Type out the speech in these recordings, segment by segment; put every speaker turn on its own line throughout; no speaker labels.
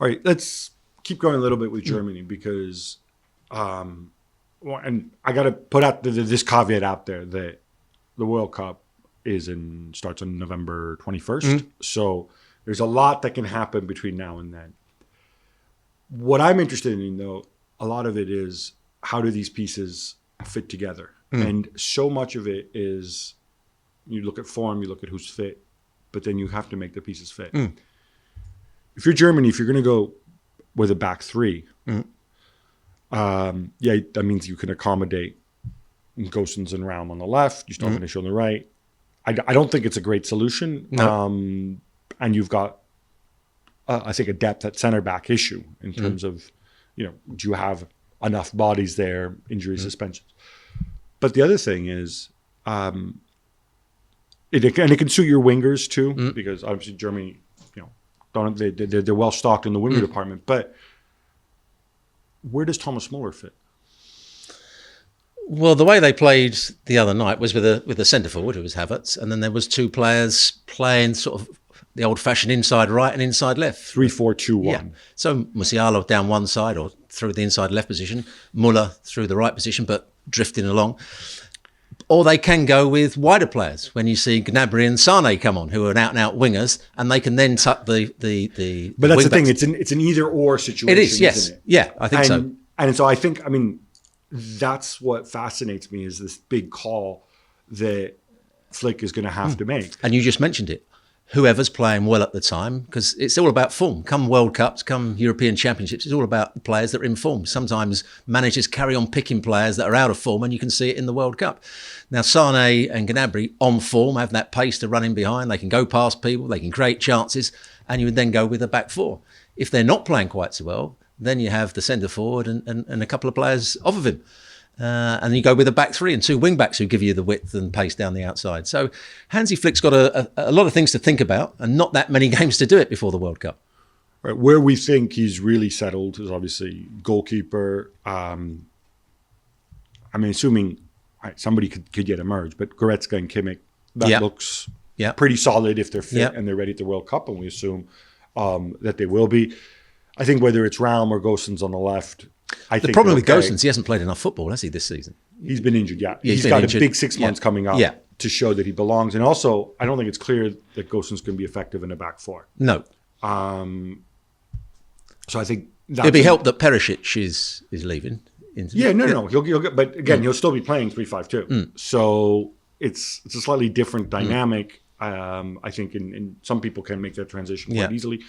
All right, let's keep going a little bit with Germany because, and I got to put out this caveat out there that the World Cup starts on November 21st. So there's a lot that can happen between now and then. What I'm interested in, though, a lot of it is how do these pieces fit together? And so much of it is you look at form, you look at who's fit, but then you have to make the pieces fit. If you're Germany, if you're going to go with a back three, that means you can accommodate Gosens and Raum on the left. You still finish on the right. I don't think it's a great solution. No. And you've got, I think, a depth at center back issue in terms of, do you have enough bodies there, injury suspensions. But the other thing is, it can suit your wingers too, because obviously Germany, they're well stocked in the winger department. But where does Thomas Muller fit?
Well, the way they played the other night was with a centre forward who was Havertz, and then there was two players playing sort of the old-fashioned inside right and inside left.
3-4-2-1.
Yeah. So Musiala down one side or through the inside left position, Muller through the right position, but drifting along. Or they can go with wider players when you see Gnabry and Sane come on, who are out-and-out wingers, and they can then tuck the
But that's the thing; it's an either-or situation.
It is, yes,
isn't it?
Yeah, I think so.
And so I think, that's what fascinates me is this big call that Flick is going to have to make.
And you just mentioned it. Whoever's playing well at the time, because it's all about form. Come World Cups, come European Championships, it's all about players that are in form. Sometimes managers carry on picking players that are out of form, and you can see it in the World Cup. Now, Sane and Gnabry on form have that pace to run in behind. They can go past people, they can create chances, and you would then go with a back four. If they're not playing quite so well, then you have the centre forward and a couple of players off of him. And you go with a back three and two wing backs who give you the width and pace down the outside. So Hansi Flick's got a lot of things to think about and not that many games to do it before the World Cup.
Right, where we think he's really settled is obviously goalkeeper. Assuming somebody could yet emerge, but Goretzka and Kimmich, that looks pretty solid if they're fit and they're ready at the World Cup, and we assume that they will be. I think whether it's Raum or Gosens on the left,
the problem with Gosens, he hasn't played enough football, has he, this season?
He's been injured, He's got a big 6 months coming up to show that he belongs. And also, I don't think it's clear that Gosens can be effective in a back four.
No.
So I think
it'd be helped that Perisic is leaving.
No. He'll get, but again, he'll still be playing 3-5-2. So it's a slightly different dynamic. I think in some people can make that transition quite easily.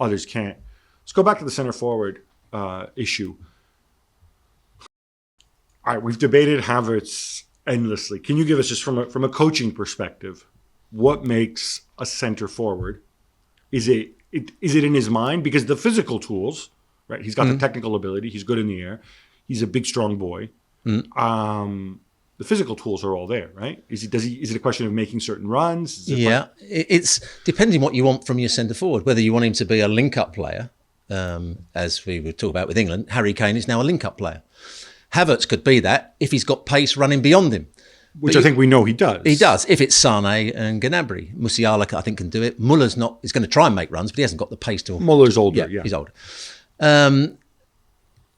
Others can't. Let's go back to the center forward issue. All right, we've debated Havertz endlessly. Can you give us, just from a coaching perspective, what makes a center forward? Is it in his mind? Because the physical tools, right? He's got the technical ability. He's good in the air. He's a big, strong boy. The physical tools are all there, right? Is it a question of making certain runs?
It's depending what you want from your centre forward. Whether you want him to be a link-up player, as we would talk about with England, Harry Kane is now a link-up player. Havertz could be that if he's got pace running beyond him.
Which I think we know he does.
He does, if it's Sane and Gnabry. Musiala, I think, can do it. Muller's not. He's going to try and make runs, but he hasn't got the pace to.
Muller's older,
He's older. And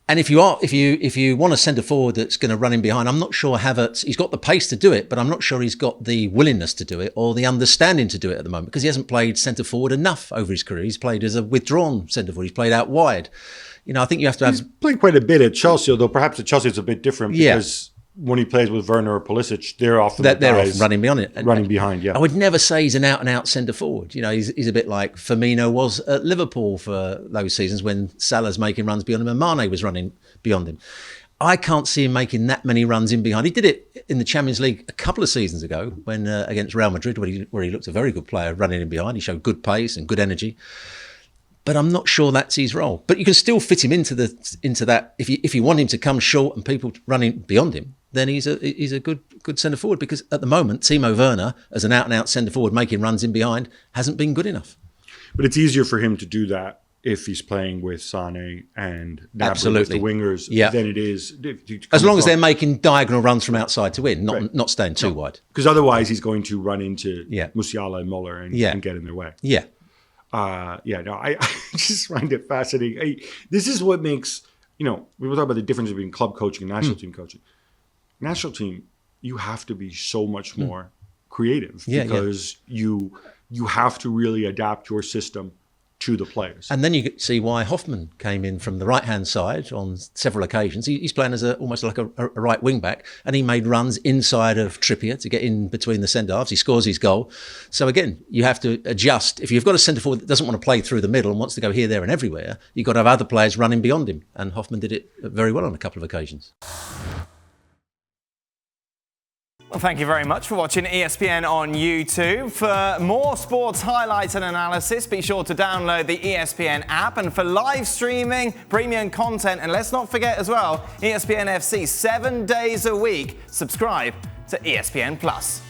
if you want a centre forward that's going to run in behind, I'm not sure Havertz. He's got the pace to do it, but I'm not sure he's got the willingness to do it or the understanding to do it at the moment, because he hasn't played centre forward enough over his career. He's played as a withdrawn centre forward. He's played out wide. I think you have to have.
He's played quite a bit at Chelsea, although perhaps at Chelsea it's a bit different because when he plays with Werner or Pulisic, they're often
running beyond it.
Running behind, I
would never say he's an out-and-out centre forward. He's a bit like Firmino was at Liverpool for those seasons when Salah's making runs beyond him and Mane was running beyond him. I can't see him making that many runs in behind. He did it in the Champions League a couple of seasons ago when against Real Madrid, where he looked a very good player running in behind. He showed good pace and good energy. But I'm not sure that's his role. But you can still fit him into that. If you want him to come short and people running beyond him, then he's a good centre forward. Because at the moment, Timo Werner, as an out-and-out centre forward making runs in behind, hasn't been good enough.
But it's easier for him to do that if he's playing with Sane and Gnabry with the wingers than it is.
As long as they're making diagonal runs from outside to in, not staying too wide.
Because otherwise he's going to run into Musiala and Muller and get in their way.
Yeah.
I just find it fascinating. This is what makes, we were talking about the difference between club coaching and national team coaching. National team, you have to be so much more creative because you have to really adapt your system to the players.
And then you see why Hoffman came in from the right-hand side on several occasions. He's playing as almost like a right wing-back, and he made runs inside of Trippier to get in between the centre-halves. He scores his goal. So again, you have to adjust. If you've got a centre-forward that doesn't want to play through the middle and wants to go here, there and everywhere, you've got to have other players running beyond him. And Hoffman did it very well on a couple of occasions.
Well, thank you very much for watching ESPN on YouTube. For more sports highlights and analysis, be sure to download the ESPN app. And for live streaming, premium content, and let's not forget as well, ESPN FC 7 days a week. Subscribe to ESPN Plus.